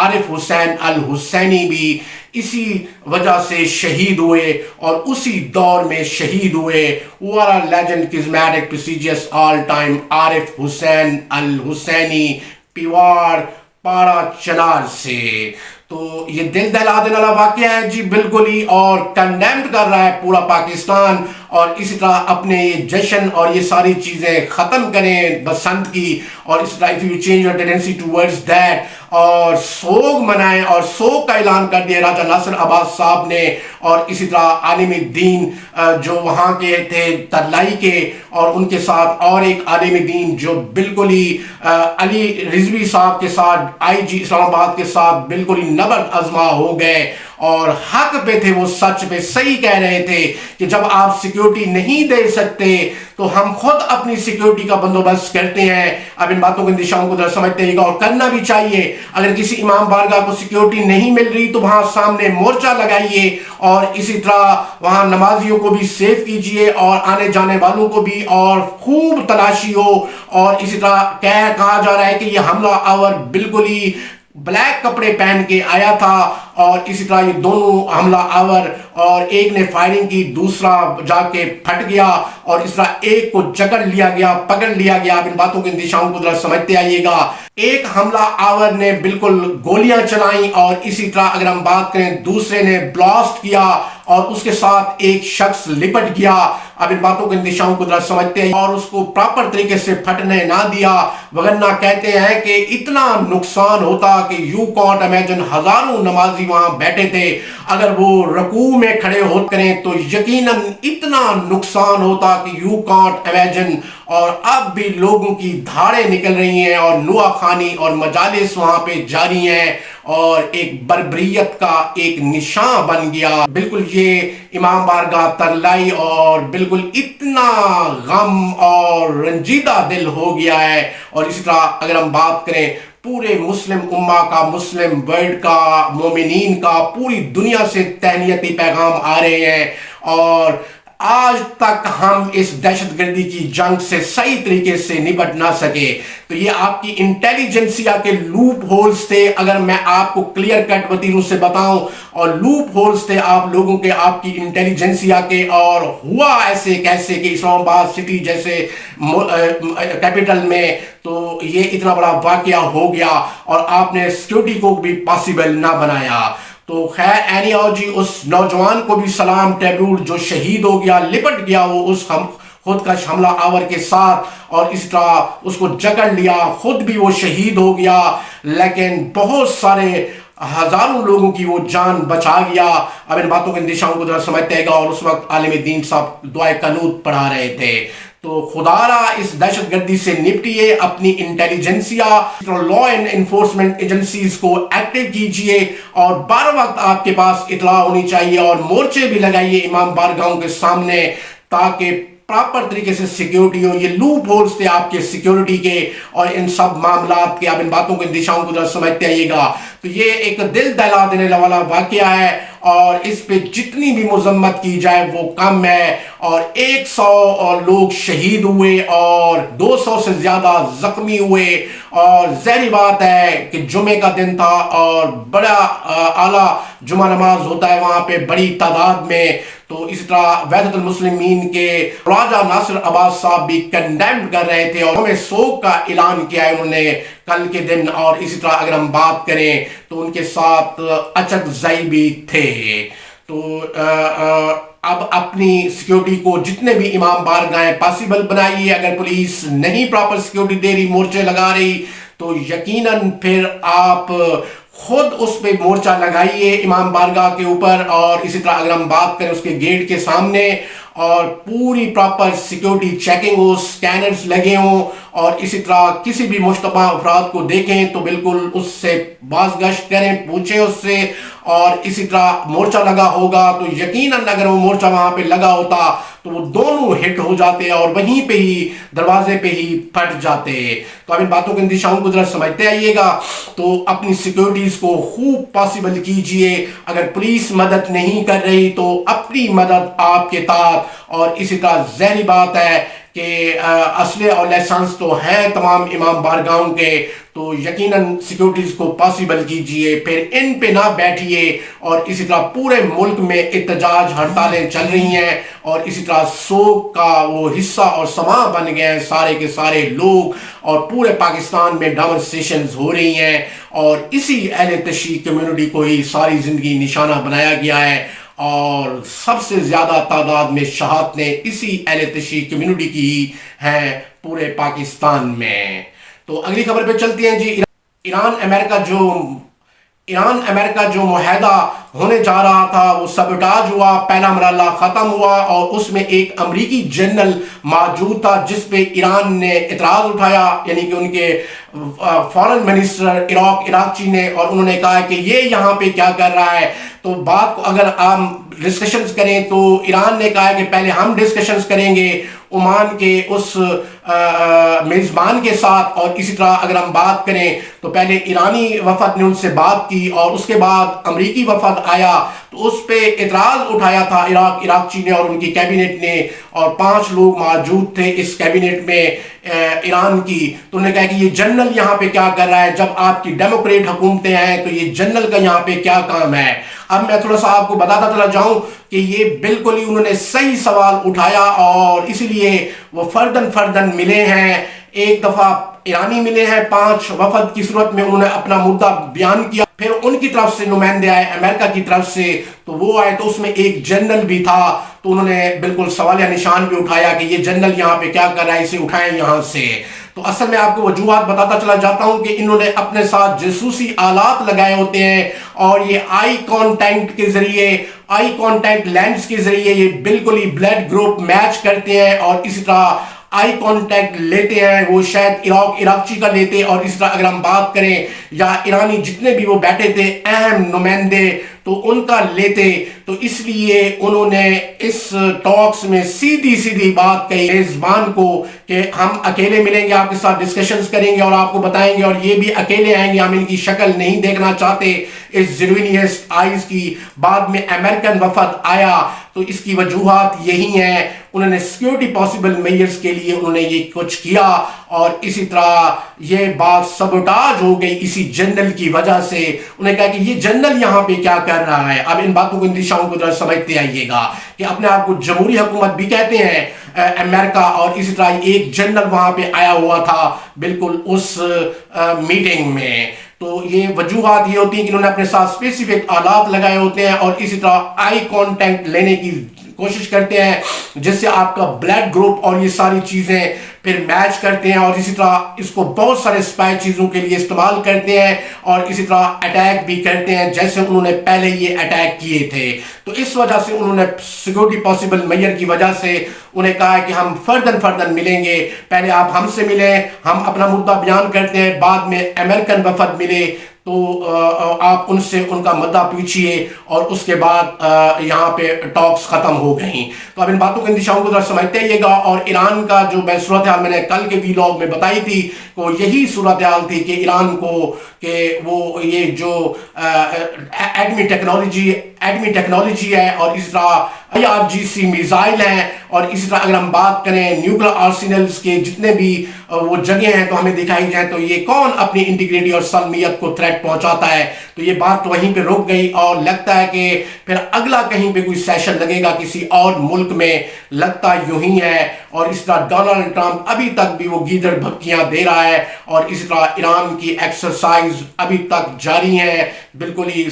عارف حسین الحسینی بھی اسی وجہ سے شہید ہوئے اور اسی دور میں شہید ہوئے. What a legend, charismatic, prestigious, all time عارف حسین الحسینی پیواڑ پاڑا چنار سے. تو یہ دل دہلا دینے والا واقعہ ہے جی بالکل ہی, اور کنڈیمڈ کر رہا ہے پورا پاکستان. اور اسی طرح اپنے یہ جشن اور یہ ساری چیزیں ختم کریں بسنت کی, اور اسی طرح if you change your tendency towards that, اور سوگ منائیں, اور سوگ کا اعلان کر دیا راجہ ناصر عباس صاحب نے. اور اسی طرح عالم دین جو وہاں کے تھے ترلائی کے, اور ان کے ساتھ اور ایک عالم دین جو بالکل ہی علی رضوی صاحب کے ساتھ آئی جی اسلام آباد کے ساتھ بالکل ہی نبرد ازما ہو گئے, اور حق پہ تھے, وہ سچ پہ صحیح کہہ رہے تھے کہ جب آپ سیکیورٹی نہیں دے سکتے تو ہم خود اپنی سیکیورٹی کا بندوبست کرتے ہیں. اب ان باتوں کے اندیشوں کو ذرا سمجھتے رہیے گا, اور کرنا بھی چاہیے. اگر کسی امام بارگاہ کو سیکیورٹی نہیں مل رہی تو وہاں سامنے مورچہ لگائیے, اور اسی طرح وہاں نمازیوں کو بھی سیف کیجئے, اور آنے جانے والوں کو بھی, اور خوب تلاشی ہو. اور اسی طرح کہا جا رہا ہے کہ یہ حملہ آور بالکل ہی بلیک کپڑے پہن کے آیا تھا, اور اسی طرح یہ دونوں حملہ آور, اور ایک نے فائرنگ کی, دوسرا جا کے پھٹ گیا, اور اس طرح ایک کو جکڑ لیا گیا, پکڑ لیا گیا. اب ان باتوں کے اندیشوں کو ذرا سمجھتے آئیے گا. ایک حملہ آور نے بالکل گولیاں چلائیں, اور اسی طرح اگر ہم بات کریں دوسرے نے بلاسٹ کیا, اور اس کے ساتھ ایک شخص لپٹ گیا. اب ان باتوں کے اندیشوں کو ذرا سمجھتے ہیں, اور اس کو پراپر طریقے سے پھٹنے نہ دیا, وگرنہ کہتے ہیں کہ اتنا نقصان ہوتا کہ یو کانٹ امیجن, ہزاروں نمازی وہاں بیٹھے تھے, اگر وہ رکوع میں کھڑے ہو کریں تو یقیناً اتنا نقصان ہوتا کہ یو کانٹ امیجن. اور اب بھی لوگوں کی دھاڑیں نکل رہی ہیں, اور نوح خوانی اور مجالس وہاں پہ جاری ہیں, اور ایک بربریت کا ایک نشان بن گیا بالکل یہ امام بارگاہ ترلائی, اور بالکل اتنا غم اور رنجیدہ دل ہو گیا ہے. اور اسی طرح اگر ہم بات کریں پورے مسلم امہ کا, مسلم ورلڈ کا, مومنین کا, پوری دنیا سے تہنیتی پیغام آ رہے ہیں, اور آج تک ہم اس دہشت گردی کی جنگ سے صحیح طریقے سے نپٹ نہ سکے. تو یہ آپ کی انٹیلیجنسیا کے لوپ ہولز تھے, اگر میں آپ کو کلیئر کٹ وطیروں سے بتاؤں, اور لوپ ہولز تھے آپ لوگوں کے, آپ کی انٹیلیجنسیا کے. اور ہوا ایسے کیسے کہ اسلام آباد سٹی جیسے کیپٹل میں تو یہ اتنا بڑا واقعہ ہو گیا, اور آپ نے سیکیورٹی کو بھی پاسبل نہ بنایا. تو خیر اینی آؤ جی, اس نوجوان کو بھی سلام ٹیبول جو شہید ہو گیا, لپٹ گیا وہ اس خودکش حملہ آور کے ساتھ, اور اس طرح اس کو جکڑ لیا, خود بھی وہ شہید ہو گیا, لیکن بہت سارے ہزاروں لوگوں کی وہ جان بچا گیا. اب ان باتوں کے اندیشوں کو ذرا سمجھتے گا, اور اس وقت عالم دین صاحب دعائے قنوت پڑھا رہے تھے. تو خدا را اس دہشت گردی سے نپٹیے, اپنی intelligentsia, law and enforcement agencies کو ایکٹیو کیجئے, اور بار وقت آپ کے پاس اطلاع ہونی چاہیے, اور مورچے بھی لگائیے امام بارگاہوں کے سامنے تاکہ پراپر طریقے سے سیکیورٹی ہو. یہ لوپ ہولز تھے آپ کے سیکیورٹی کے اور ان سب معاملات کے. اب ان باتوں کے اندیشوں کو ذرا سمجھتے آئیے گا. تو یہ ایک دل دہلا دینے والا واقعہ ہے, اور اس پہ جتنی بھی مذمت کی جائے وہ کم ہے. اور 100 لوگ شہید ہوئے, اور 200 سے زیادہ زخمی ہوئے, اور ظاہری بات ہے کہ جمعے کا دن تھا, اور بڑا اعلیٰ جمعہ نماز ہوتا ہے وہاں پہ بڑی تعداد میں. تو اسی طرح وحدت المسلمین کے راجہ ناصر عباس صاحب بھی کنڈیمڈ کر رہے تھے, اور ہمیں سوگ کا اعلان کیا ہے انہوں نے کل کے دن. اور اسی طرح اگر ہم بات کریں تو ان کے ساتھ اچک زئی بھی تھے. تو اب اپنی سیکیورٹی کو جتنے بھی امام بارگاہیں پاسبل بنائیے. اگر پولیس نہیں پراپر سیکیورٹی دے رہی, مورچے لگا رہی, تو یقیناً پھر آپ خود اس پہ مورچہ لگائیے امام بارگاہ کے اوپر. اور اسی طرح اگر ہم بات کریں اس کے گیٹ کے سامنے, اور پوری پراپر سیکیورٹی چیکنگ ہو, سکینرز لگے ہوں, اور اسی طرح کسی بھی مشتبہ افراد کو دیکھیں تو بالکل اس سے بازگشت کریں, پوچھیں اس سے. اور اسی طرح مورچہ لگا ہوگا تو یقیناً اگر وہ مورچہ وہاں پہ لگا ہوتا تو وہ دونوں ہٹ ہو جاتے, اور وہیں پہ ہی دروازے پہ ہی پھٹ جاتے. تو اب ان باتوں کے اندیشوں کو ذرا سمجھتے آئیے گا. تو اپنی سیکیورٹیز کو خوب پاسبل کیجئے. اگر پولیس مدد نہیں کر رہی تو اپنی مدد آپ کے ساتھ. اور اسی طرح ظاہری بات ہے کہ اسلحے اور لائسنس تو ہیں تمام امام بارگاہوں کے، تو یقیناً سیکیورٹیز کو پاسبل کیجئے، پھر ان پہ نہ بیٹھیے، اور اسی طرح پورے ملک میں احتجاج ہڑتالیں چل رہی ہیں، اور اسی طرح سوگ کا وہ حصہ اور سماع بن گئے ہیں سارے کے سارے لوگ، اور پورے پاکستان میں ڈیمونسٹریشنز ہو رہی ہیں، اور اسی اہل تشیع کمیونٹی کو ہی ساری زندگی نشانہ بنایا گیا ہے، اور سب سے زیادہ تعداد میں شہادتیں اسی اہل تشیع کمیونٹی کی ہی ہیں پورے پاکستان میں۔ تو اگلی خبر پہ چلتی ہیں جی۔ ایران امریکہ جو معاہدہ ہونے جا رہا تھا وہ سبٹاج ہوا، پہلا مرحلہ ختم ہوا، اور اس میں ایک امریکی جنرل موجود تھا جس پہ ایران نے اعتراض اٹھایا، یعنی کہ ان کے فارن منسٹر عراقچی نے، اور انہوں نے کہا کہ یہ یہاں پہ کیا کر رہا ہے۔ تو بات کو اگر ہم ڈسکشنز کریں تو ایران نے کہا کہ پہلے ہم ڈسکشنز کریں گے عمان کے اس میزبان کے ساتھ، اور اسی طرح اگر ہم بات کریں تو پہلے ایرانی وفد نے ان سے بات کی، اور اس کے بعد امریکی وفد آیا تو اس پہ اعتراض اٹھایا تھا عراقچی نے اور ان کی کیبنٹ نے، اور 5 لوگ موجود تھے اس کیبنٹ میں ایران کی۔ تو انہوں نے کہا کہ یہ جنرل یہاں پہ کیا کر رہا ہے، جب آپ کی ڈیموکریٹ حکومتیں ہیں تو یہ جنرل کا یہاں پہ کیا کام ہے۔ اب میں تھوڑا سا آپ کو بتاتا چلا جاؤں کہ یہ بالکل ہی انہوں نے صحیح سوال اٹھایا، اور اسی لیے وہ فردن ملے ہیں۔ ایک دفعہ ایرانی ملے ہیں 5 وفد کی صورت میں، انہوں نے اپنا مدعا بیان کیا، پھر ان کی طرف سے نمائندے آئے امریکہ کی طرف سے، تو وہ آئے تو اس میں ایک جنرل بھی تھا، تو انہوں نے بالکل سوالیہ نشان بھی اٹھایا کہ یہ جنرل یہاں پہ کیا کر رہا ہے، اسے اٹھائیں یہاں سے۔ تو اصل میں آپ کو وجوہات بتاتا چلا جاتا ہوں کہ انہوں نے اپنے ساتھ جاسوسی آلات لگائے ہوتے ہیں، اور یہ آئی کانٹیکٹ کے ذریعے، آئی کانٹیکٹ لینس کے ذریعے یہ بالکل ہی بلڈ گروپ میچ کرتے ہیں، اور اسی طرح آئی کانٹیکٹ لیتے ہیں، وہ شاید عراقچی کا لیتے، اور اس طرح اگر ہم بات کریں یا ایرانی جتنے بھی وہ بیٹھے تھے اہم نمائندے تو ان کا لیتے، تو اس لیے انہوں نے اس ٹاکس میں سیدھی بات کہی میزبان کو کہ ہم اکیلے ملیں گے، آپ کے ساتھ ڈسکشنز کریں گے اور آپ کو بتائیں گے، اور یہ بھی اکیلے آئیں گے، ہم ان کی شکل نہیں دیکھنا چاہتے اس زیروینیس آئیز کی۔ بعد میں امریکن وفد آیا تو اس کی وجوہات یہی ہیں، انہوں نے سیکیورٹی پاسبل میئرز کے لیے انہوں نے یہ کچھ کیا، اور اسی طرح یہ بات سبوٹاج ہو گئی اسی جنرل کی وجہ سے۔ انہوں نے کہا کہ یہ جنرل یہاں پہ کیا کر رہا ہے۔ اب ان باتوں کو اندیشاؤں کو ذرا سمجھتے آئیے گا کہ اپنے آپ کو جمہوری حکومت بھی کہتے ہیں امریکہ، اور اسی طرح ایک جنرل وہاں پہ آیا ہوا تھا بالکل اس میٹنگ میں۔ تو یہ وجوہات یہ ہوتی ہیں کہ انہوں نے اپنے ساتھ اسپیسیفک آلات لگائے ہوتے ہیں، اور اسی طرح آئی کانٹیکٹ لینے کی کوشش کرتے ہیں جس سے آپ کا بلڈ گروپ اور یہ ساری چیزیں پھر میچ کرتے ہیں، اور اسی طرح اس کو بہت سارے سپائی چیزوں کے لیے استعمال کرتے ہیں، اور اسی طرح اٹیک بھی کرتے ہیں جیسے انہوں نے پہلے یہ اٹیک کیے تھے۔ تو اس وجہ سے انہوں نے سیکیورٹی پاسبل میئر کی وجہ سے انہیں کہا کہ ہم فردن ملیں گے، پہلے آپ ہم سے ملیں، ہم اپنا مدعا بیان کرتے ہیں، بعد میں امریکن وفد ملے تو آپ ان سے ان کا مدعا پوچھئے، اور اس کے بعد یہاں پہ ٹاکس ختم ہو گئیں۔ تو اب ان باتوں کے اندیشاؤں کو ذرا سمجھتے رہیے گا۔ اور ایران کا جو صورتحال میں نے کل کے ویلاگ میں بتائی تھی، وہ یہی صورتحال تھی کہ ایران کو کہ وہ یہ جو ایٹمی ٹیکنالوجی ہے، اور اس طرح IRGC میزائل ہیں، اور اسی طرح اگر ہم بات کریں نیوکلر آرسینلز کے جتنے بھی وہ جگہیں ہیں تو ہمیں دکھائی جائیں، تو یہ کون اپنی انٹیگریٹی اور سالمیت کو تھریٹ پہنچاتا ہے۔ تو یہ بات وہیں پہ رک گئی، اور لگتا ہے کہ پھر اگلا کہیں پہ کوئی سیشن لگے گا کسی اور ملک میں، لگتا یوں ہی ہے۔ اور اس طرح ڈونلڈ ٹرمپ ابھی تک بھی وہ گیدڑ بھبکیاں دے رہا ہے، اور اس طرح ایران کی ایکسرسائز ابھی تک جاری ہیں، بالکل ہی